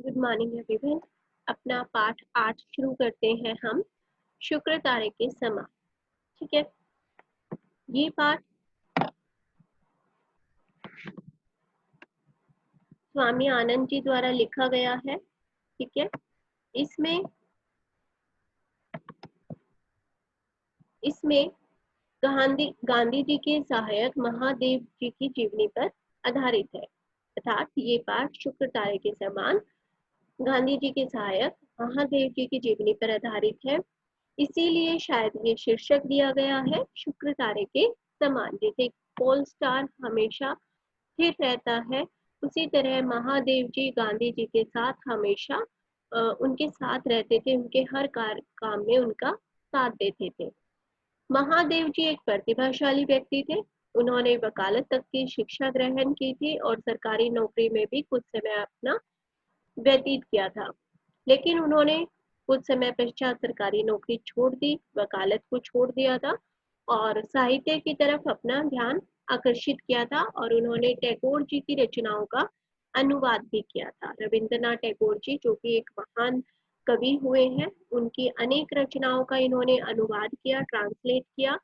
Good morning everyone. अपना पाठ 8 शुरू करते हैं हम, शुक्र तारे के समान। ठीक है, ये पाठ स्वामी आनंद जी द्वारा लिखा गया है। ठीक है, इसमें इसमें गांधी जी के सहायक महादेव जी की जीवनी पर आधारित है। अर्थात ये पाठ शुक्र तारे के समान गांधी जी के सहायक महादेव जी की जीवनी पर आधारित है। इसीलिए शायद ये शीर्षक दिया गया है शुक्र तारे के समान। जैसे पोल स्टार हमेशा स्थिर रहता है, उसी तरह महादेव जी गांधी जी के साथ हमेशा उनके साथ रहते थे, उनके हर काम में उनका साथ देते थे। महादेव जी एक प्रतिभाशाली व्यक्ति थे। उन्होंने वकालत तक की शिक्षा ग्रहण की थी और सरकारी नौकरी में भी कुछ समय अपना व्यतीत किया था, लेकिन उन्होंने कुछ समय पश्चात सरकारी नौकरी छोड़ दी, वकालत को छोड़ दिया था और साहित्य की तरफ अपना ध्यान आकर्षित किया था और उन्होंने टैगोर जी की रचनाओं का अनुवाद भी किया था। रविंद्रनाथ टैगोर जी जो कि एक महान कवि हुए हैं, उनकी अनेक रचनाओं का इन्होंने अनुवाद किया, ट्रांसलेट किया।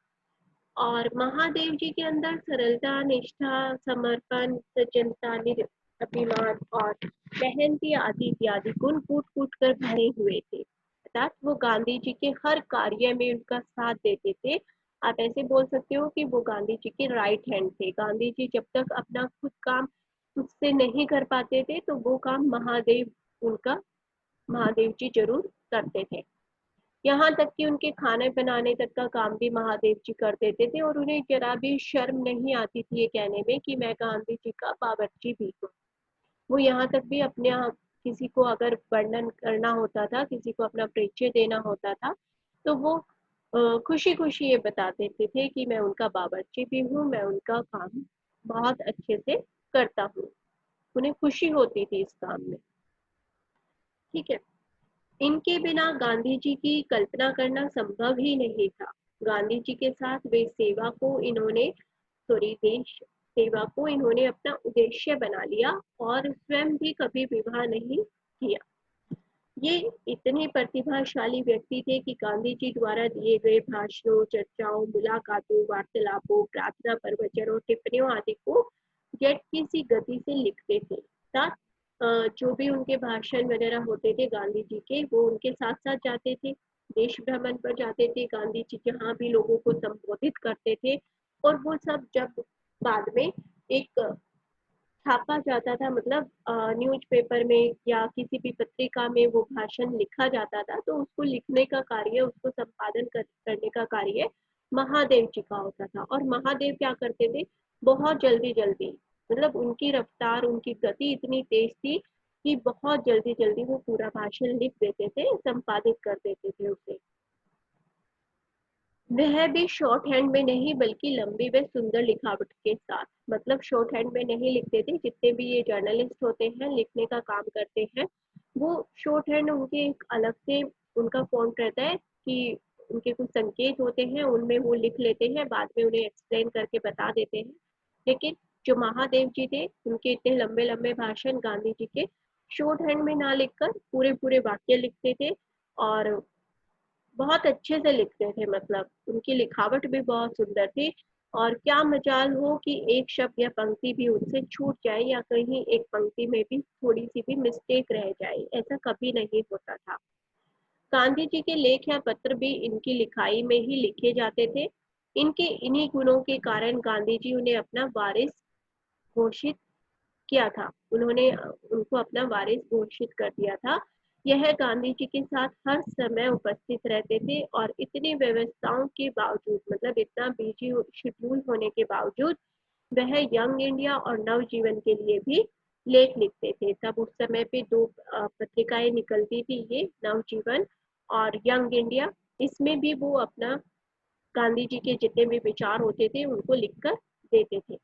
और महादेव जी के अंदर सरलता, निष्ठा, समर्पण, सज्जनता, अभिमान और मेहनती आदि इत्यादि गुण कूट कूट कर भरे हुए थे। अर्थात वो गांधी जी के हर कार्य में उनका साथ देते थे। आप ऐसे बोल सकते हो कि वो गांधी जी के राइट हैंड थे। गांधी जी जब तक अपना खुद काम खुद से नहीं कर पाते थे तो वो काम महादेव जी जरूर करते थे। यहाँ तक कि उनके खाने बनाने तक का काम भी महादेव जी कर देते थे और उन्हें जरा भी शर्म नहीं आती थी ये कहने में कि मैं गांधी जी का बावर्ची भी हूँ। वो यहाँ तक भी अपने किसी को अगर वर्णन करना होता था, किसी को अपना परिचय देना होता था, तो वो खुशी खुशी ये बता देते थे कि मैं उनका बावर्ची भी हूँ, मैं उनका काम बहुत अच्छे से करता हूँ। उन्हें खुशी होती थी इस काम में। ठीक है, इनके बिना गांधी जी की कल्पना करना संभव ही नहीं था। गांधी जी के साथ वे देश सेवा को इन्होंने अपना उद्देश्य बना लिया और स्वयं भी कभी विवाह नहीं किया। ये इतने प्रतिभाशाली व्यक्ति थे कि गांधी जी द्वारा दिए गए भाषणों, चर्चाओं, मुलाकातों, वार्तालापों, प्रार्थना प्रवचनों, टिप्पणियों आदि को जेट की सी गति से लिखते थे। साथ जो भी उनके भाषण वगैरह होते थे गांधी जी के, वो उनके साथ साथ जाते थे, देश भ्रमण पर जाते थे। गांधी जी जहाँ भी लोगों को संबोधित करते थे और वो सब जब बाद में एक छापा जाता था, मतलब न्यूज़पेपर में या किसी भी पत्रिका में वो भाषण लिखा जाता था, तो उसको लिखने का कार्य, उसको संपादन करने का कार्य महादेव जी का होता था। और महादेव क्या करते थे, बहुत जल्दी जल्दी, मतलब उनकी रफ्तार, उनकी गति इतनी तेज थी कि बहुत जल्दी जल्दी वो पूरा भाषण लिख देते थे, संपादित कर देते थे उसे। वह भी शॉर्ट हैंड में नहीं बल्कि लंबी व सुंदर लिखावट के साथ। मतलब शॉर्ट हैंड में नहीं लिखते थे, जितने भी ये जर्नलिस्ट होते हैं, लिखने का काम करते हैं, वो शॉर्ट हैंड, उनके एक अलग से उनका फॉन्ट रहता है कि उनके कुछ संकेत होते हैं, उनमें वो लिख लेते हैं, बाद में उन्हें एक्सप्लेन करके बता देते हैं। लेकिन जो महादेव जी थे, उनके इतने लंबे लंबे भाषण गांधी जी के शॉर्ट हैंड में ना लिखकर पूरे पूरे वाक्य लिखते थे और बहुत अच्छे से लिखते थे। मतलब उनकी लिखावट भी बहुत सुंदर थी और क्या मजाल हो कि एक शब्द या पंक्ति भी उनसे छूट जाए या कहीं एक पंक्ति में भी थोड़ी सी भी मिस्टेक रह जाए, ऐसा कभी नहीं होता था। गांधी जी के लेख या पत्र भी इनकी लिखाई में ही लिखे जाते थे। इनके इन्हीं गुणों के कारण गांधी जी उन्हें अपना वारिस घोषित किया था। उन्होंने उनको अपना वारिस घोषित कर दिया था। यह गांधी जी के साथ हर समय उपस्थित रहते थे और इतनी व्यवस्थाओं के बावजूद, मतलब इतना बिजी शेड्यूल होने के बावजूद, वह यंग इंडिया और नवजीवन के लिए भी लेख लिखते थे। तब उस समय पे दो पत्रिकाएं निकलती थी, ये नवजीवन और यंग इंडिया। इसमें भी वो अपना गांधी जी के जितने भी विचार होते थे उनको लिखकर देते थे।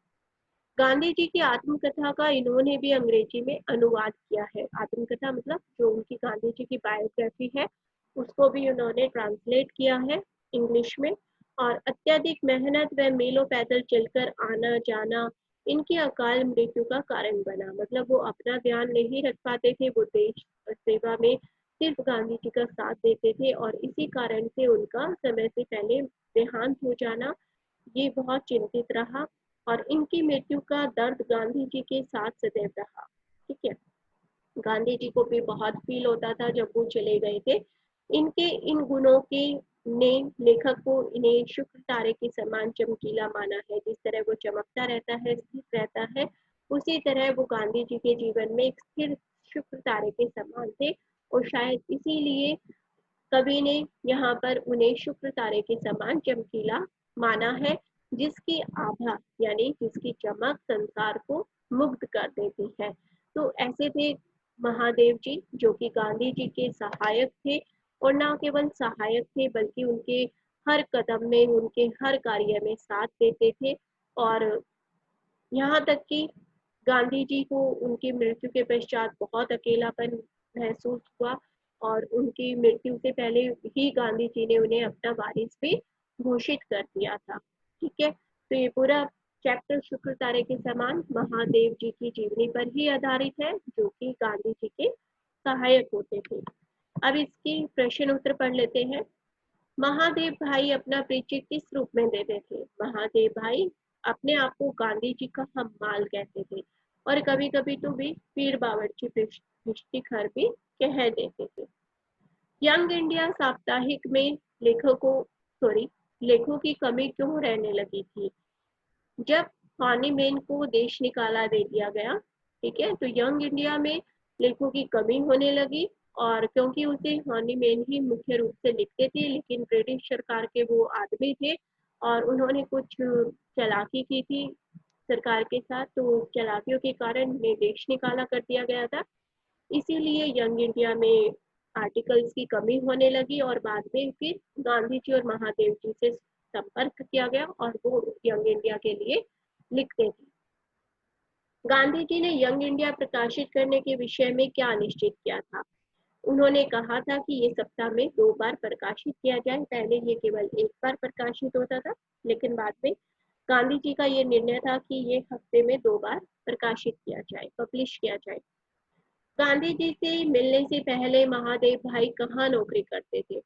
गांधी जी की आत्मकथा का इन्होंने भी अंग्रेजी में अनुवाद किया है। आत्मकथा मतलब जो उनकी गांधी जी की बायोग्राफी है, उसको भी उन्होंने ट्रांसलेट किया है इंग्लिश में। और अत्यधिक मेहनत व मीलों पैदल चलकर आना जाना इनकी अकाल मृत्यु का कारण बना। मतलब वो अपना ध्यान नहीं रख पाते थे, वो देश सेवा में सिर्फ गांधी जी का साथ देते थे और इसी कारण से उनका समय से पहले देहांत हो जाना ये बहुत चिंतित रहा और इनकी मृत्यु का दर्द गांधी जी के साथ सदैव रहा। ठीक है, गांधी जी को भी बहुत फील होता था जब वो चले गए थे। इनके इन गुणों के ने लेखक को इन्हें शुक्र तारे के समान चमकीला माना है। जिस तरह वो चमकता रहता है, स्थिर रहता है, उसी तरह वो गांधी जी के जीवन में एक स्थिर शुक्र तारे के समान थे और शायद इसीलिए कवि ने यहाँ पर उन्हें शुक्र तारे के समान चमकीला माना है, जिसकी आभा यानी जिसकी चमक संसार को मुग्ध कर देती है। तो ऐसे थे महादेव जी, जो कि गांधी जी के सहायक थे और न केवल सहायक थे बल्कि उनके हर कदम में, उनके हर कार्य में साथ देते थे। और यहाँ तक कि गांधी जी को उनकी मृत्यु के पश्चात बहुत अकेलापन महसूस हुआ और उनकी मृत्यु से पहले ही गांधी जी ने उन्हें अपना वारिस भी घोषित कर दिया था। ठीक है, तो ये पूरा चैप्टर शुक्र तारे के समान महादेव जी की जीवनी पर ही आधारित है, जो कि गांधी जी के सहायक होते थे। अब इसकी प्रश्न उत्तर पढ़ लेते हैं। महादेव भाई अपना परिचय किस रूप में देते थे? महादेव भाई अपने आप को गांधी जी का हम्माल कहते थे और कभी कभी तो भी पीर बावर्ची पुष्टिकर भी कह देते थे। यंग इंडिया साप्ताहिक में लेखों की कमी क्यों रहने लगी थी? जब हानीमैन को देश निकाला दे दिया गया, ठीक है, तो यंग इंडिया में लेखों की कमी होने लगी और क्योंकि उसे हानीमैन ही मुख्य रूप से लिखते थे, लेकिन ब्रिटिश सरकार के वो आदमी थे और उन्होंने कुछ चालाकी की थी सरकार के साथ, तो चालाकियों के कारण उन्हें देश निकाला कर दिया गया था। इसीलिए यंग इंडिया में आर्टिकल्स की कमी होने लगी और बाद में फिर गांधी जी और महादेव जी से संपर्क किया गया और वो यंग इंडिया के लिए लिखते थे। गांधी जी ने यंग इंडिया प्रकाशित करने के विषय में क्या निश्चित किया था? उन्होंने कहा था कि ये सप्ताह में 2 बार प्रकाशित किया जाए। पहले ये केवल 1 बार प्रकाशित होता था, लेकिन बाद में गांधी जी का ये निर्णय था कि ये हफ्ते में 2 बार प्रकाशित किया जाए, पब्लिश किया जाए। गांधी जी से मिलने से पहले महादेव भाई कहाँ नौकरी करते थे?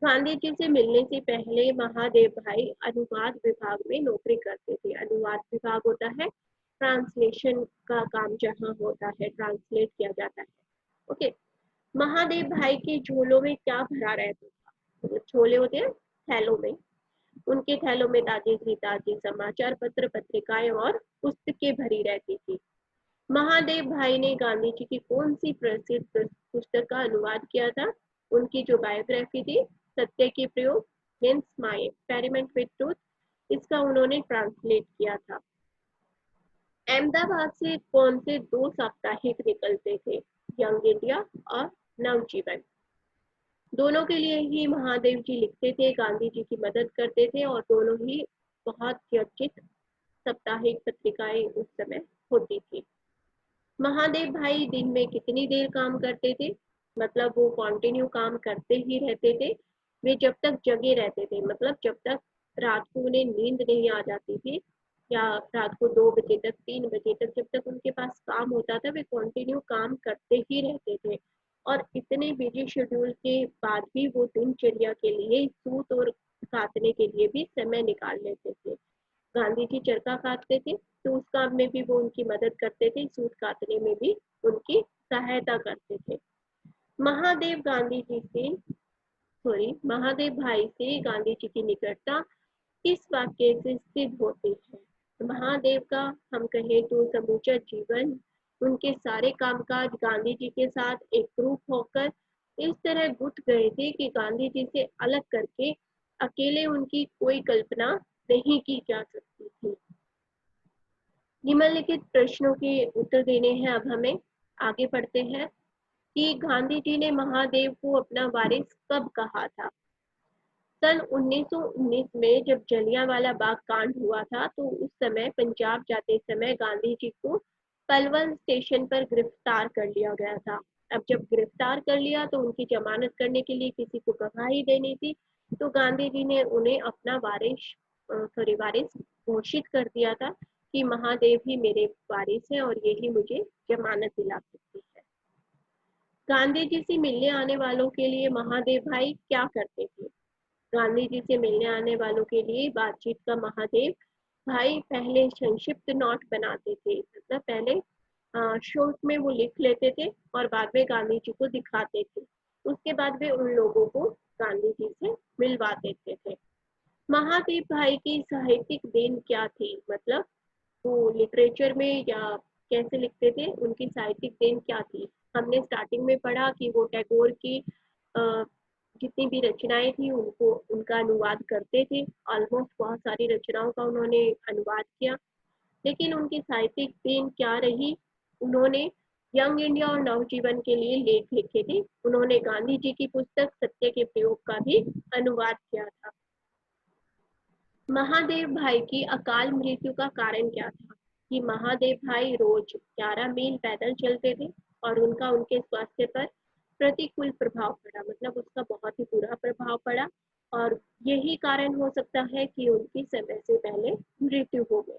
गांधी जी से मिलने से पहले महादेव भाई अनुवाद विभाग में नौकरी करते थे। अनुवाद विभाग होता है ट्रांसलेशन का काम, जहाँ होता है ट्रांसलेट किया जाता है। ओके, महादेव भाई के झोलों में क्या भरा रहता था? मतलब झोले होते हैं थैलों में, उनके थैलों में ताजे से ताजे समाचार पत्र, पत्रिकाएं और पुस्तकें भरी रहती थी। महादेव भाई ने गांधी जी की कौन सी प्रसिद्ध पुस्तक का अनुवाद किया था? उनकी जो बायोग्राफी थी, सत्य के प्रयोग means my experiment with truth, इसका उन्होंने ट्रांसलेट किया था। अहमदाबाद से कौन से 2 साप्ताहिक निकलते थे? यंग इंडिया और नवजीवन। दोनों के लिए ही महादेव जी लिखते थे, गांधी जी की मदद करते थे और दोनों ही बहुत चर्चित साप्ताहिक पत्रिकाएं उस समय होती थी। महादेव भाई दिन में कितनी देर काम करते थे? मतलब वो कंटिन्यू काम करते ही रहते थे। वे जब तक जगे रहते थे, मतलब जब तक रात को उन्हें नींद नहीं आ जाती थी या रात को 2 बजे तक, 3 बजे तक, जब तक उनके पास काम होता था वे कंटिन्यू काम करते ही रहते थे। और इतने बिजी शेड्यूल के बाद भी वो दिनचर्या के लिए सूत और काटने के लिए भी समय निकाल लेते थे। गांधी जी चरखा काटते थे, तो उस काम में भी वो उनकी मदद करते थे, सूत काटने में भी उनकी सहायता करते थे। महादेव गांधी जी से महादेव भाई से गांधी जी की निकटता किस वाक्य से सिद्ध होती है? महादेव का हम कहें तो समूचा जीवन, उनके सारे कामकाज गांधी जी के साथ एक रूप होकर इस तरह गुथ गए थे कि गांधी जी से अलग करके अकेले उनकी कोई कल्पना नहीं की जा सकती थी। निम्नलिखित प्रश्नों के उत्तर देने हैं। अब हमें आगे बढ़ते हैं कि गांधी जी ने महादेव को अपना वारिस कब कहा था? सन 1919 में जब जलियांवाला बाग कांड हुआ था, तो उस समय पंजाब जाते समय गांधी जी को पलवल स्टेशन पर गिरफ्तार कर लिया गया था। अब जब गिरफ्तार कर लिया तो उनकी जमानत करने के लिए किसी को गवाही देनी थी, तो गांधी जी ने उन्हें अपना वारिस घोषित कर दिया था कि महादेव ही मेरे वारिस है और यही मुझे जमानत दिला सकती है। गांधी जी से मिलने आने वालों के लिए महादेव भाई क्या करते थे? गांधी जी से मिलने आने वालों के लिए बातचीत का महादेव भाई पहले संक्षिप्त नोट बनाते थे, मतलब पहले शॉर्ट में वो लिख लेते थे और बाद में गांधी जी को दिखाते थे। उसके बाद वे उन लोगों को गांधी जी से मिलवा देते थे। महादेव भाई की साहित्यिक देन क्या थी? मतलब वो लिटरेचर में या कैसे लिखते थे, उनकी साहित्यिक देन क्या थी? हमने स्टार्टिंग में पढ़ा कि वो टैगोर की जितनी भी रचनाएं थी उनको उनका अनुवाद करते थे। ऑलमोस्ट बहुत सारी रचनाओं का उन्होंने अनुवाद किया। लेकिन उनकी साहित्यिक देन क्या रही? उन्होंने यंग इंडिया और नवजीवन के लिए लेख लिखे थे। उन्होंने गांधी जी की पुस्तक सत्य के प्रयोग का भी अनुवाद किया था। महादेव भाई की अकाल मृत्यु का कारण क्या था? कि महादेव भाई रोज 11 मील पैदल चलते थे और उनका उनके स्वास्थ्य पर प्रतिकूल प्रभाव पड़ा, मतलब उसका बहुत ही बुरा प्रभाव पड़ा और यही कारण हो सकता है कि उनकी समय से पहले मृत्यु हो गई।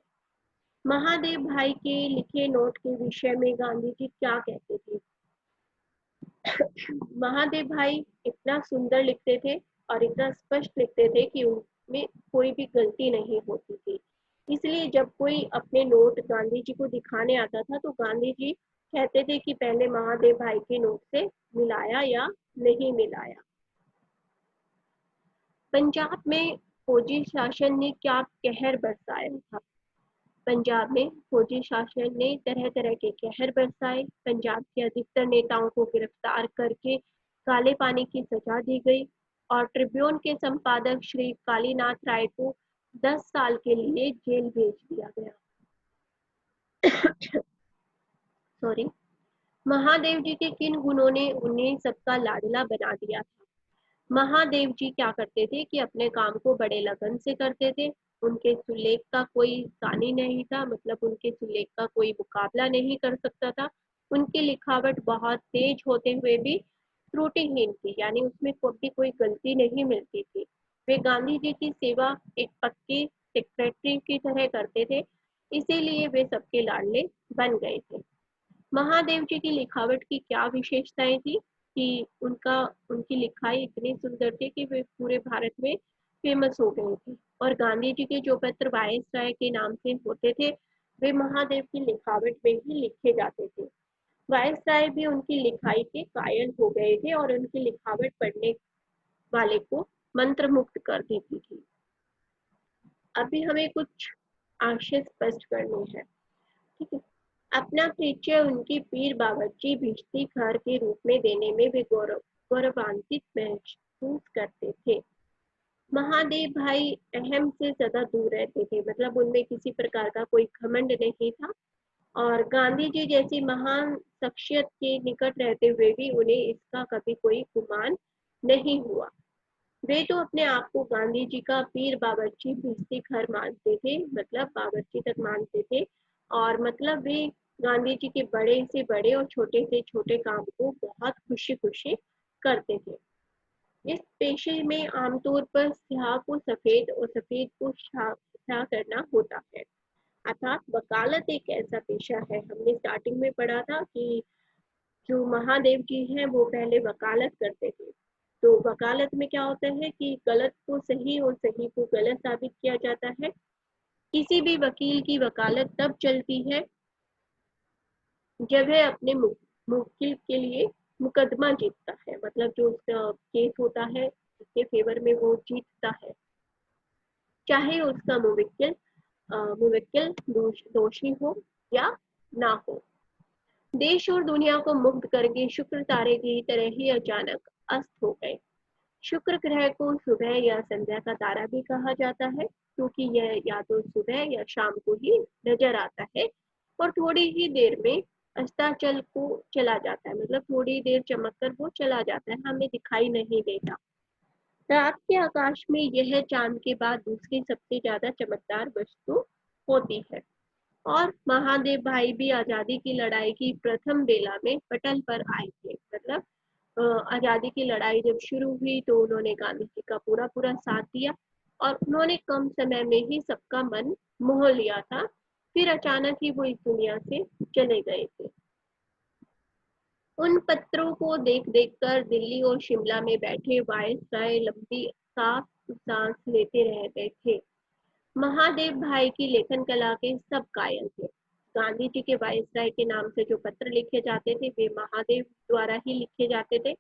महादेव भाई के लिखे नोट के विषय में गांधी जी क्या कहते थे? महादेव भाई इतना सुंदर लिखते थे और इतना स्पष्ट लिखते थे कि उनमें कोई भी गलती नहीं होती थी। इसलिए जब कोई अपने नोट गांधी जी को दिखाने आता था तो गांधी जी कहते थे कि पहले महादेव भाई के नोट से मिलाया या नहीं मिलाया। पंजाब में फौजी शासन ने क्या कहर बरसाया था? पंजाब में फौजी शासन ने तरह तरह के कहर बरसाए। पंजाब के अधिकतर नेताओं को गिरफ्तार करके काले पानी की सजा दी गई और ट्रिब्यून के संपादक श्री कालीनाथ राय को 10 साल के लिए जेल भेज दिया गया। सॉरी। महादेव जी के किन गुणों ने उन्हें सबका लाडला बना दिया था? महादेव जी क्या करते थे कि अपने काम को बड़े लगन से करते थे। उनके सुलेख का कोई सानी नहीं था, मतलब उनके सुलेख का कोई मुकाबला नहीं कर सकता था। उनकी लिखावट बहुत तेज होते हुए भी त्रुटिहीन थी, यानी उसमें कभी कोई गलती नहीं मिलती थी। वे गांधी जी की सेवा एक पक्की सेक्रेटरी की तरह करते थे, इसीलिए वे सबके लाडले बन गए थे। महादेव जी की लिखावट की क्या विशेषताएं थी? कि उनकी लिखाई इतनी सुंदर थी कि वे पूरे भारत में फेमस हो गए थे और गांधी जी के जो पत्र वायसराय के नाम से होते थे वे महादेव की लिखावट में ही लिखे जाते थे। वायसराय भी उनकी लिखाई के कायल हो गए थे और उनकी लिखावट पढ़ने वाले को मंत्रमुग्ध कर देती थी। अभी हमें कुछ आशय स्पष्ट करने हैं, ठीक है। अपना परिचय उनकी पीर बावर्ची भिश्ती खार के रूप में देने में वे गौरवान्वित महसूस करते थे। महादेव भाई अहम से ज्यादा दूर रहते थे, मतलब उनमें किसी प्रकार का कोई घमंड नहीं था और गांधी जी जैसी महान शख्सियत के निकट रहते हुए भी उन्हें इसका कभी कोई गुमान नहीं हुआ। वे तो अपने आप को गांधी जी का पीर बावर्ची भिश्ती घर मानते थे, मतलब बावर्ची तक मानते थे और मतलब वे गांधी जी के बड़े से बड़े और छोटे से छोटे काम को बहुत खुशी खुशी करते थे। इस पेशे में आमतौर पर स्याह को सफेद और सफेद को स्याह करना होता है। अर्थात वकालत एक ऐसा पेशा है, हमने स्टार्टिंग में पढ़ा था कि जो महादेव जी हैं वो पहले वकालत करते थे। तो वकालत में क्या होता है कि गलत को सही और सही को गलत साबित किया जाता है। किसी भी वकील की वकालत तब चलती है जब वह अपने मुवक्किल के लिए मुकदमा जीतता है, मतलब जो उसका केस होता है उसके फेवर में वो जीतता है, चाहे उसका मुवक्किल दोषी हो या ना हो। देश और दुनिया को मुग्ध करके शुक्र तारे की तरह ही अचानक अस्त हो गए। शुक्र ग्रह को सुबह या संध्या का तारा भी कहा जाता है, क्योंकि यह या तो सुबह या शाम को ही नजर आता है और थोड़ी ही देर में अस्ताचल को चला जाता है, मतलब थोड़ी देर चमक कर वो चला जाता है, हमें दिखाई नहीं देता। रात के आकाश में यह चांद के बाद दूसरी सबसे ज्यादा चमकदार वस्तु होती है। और महादेव भाई भी आजादी की लड़ाई की प्रथम बेला में पटल पर आए थे, मतलब आजादी की लड़ाई जब शुरू हुई तो उन्होंने गांधी जी का पूरा पूरा साथ दिया और उन्होंने कम समय में ही सबका मन मोह लिया था। फिर अचानक ही वो इस दुनिया से चले गए थे। उन पत्रों को देख देख कर दिल्ली और शिमला में बैठे वायसराय लंबी साफ सांस लेते रह गए थे। महादेव भाई की लेखन कला के सब कायल थे। गांधी जी के वायसराय के नाम से जो पत्र लिखे जाते थे वे महादेव द्वारा ही लिखे जाते थे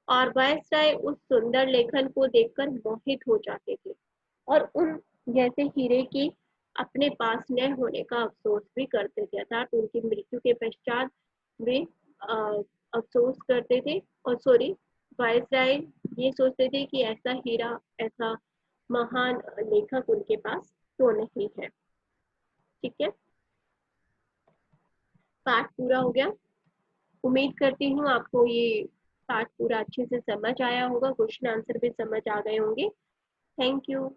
और वायसराय उस सुंदर लेखन को देखकर मोहित हो जाते थे और उन जैसे हीरे की अपने पास न होने का अफसोस भी करते थे। अर्थात उनकी मृत्यु के पश्चात वे अफसोस करते थे और सॉरी वायसराय ये सोचते थे कि ऐसा हीरा, ऐसा महान लेखक उनके पास तो नहीं है। ठीक है, पाठ पूरा हो गया। उम्मीद करती हूँ आपको ये पाठ पूरा अच्छे से समझ आया होगा, क्वेश्चन आंसर भी समझ आ गए होंगे। Thank you.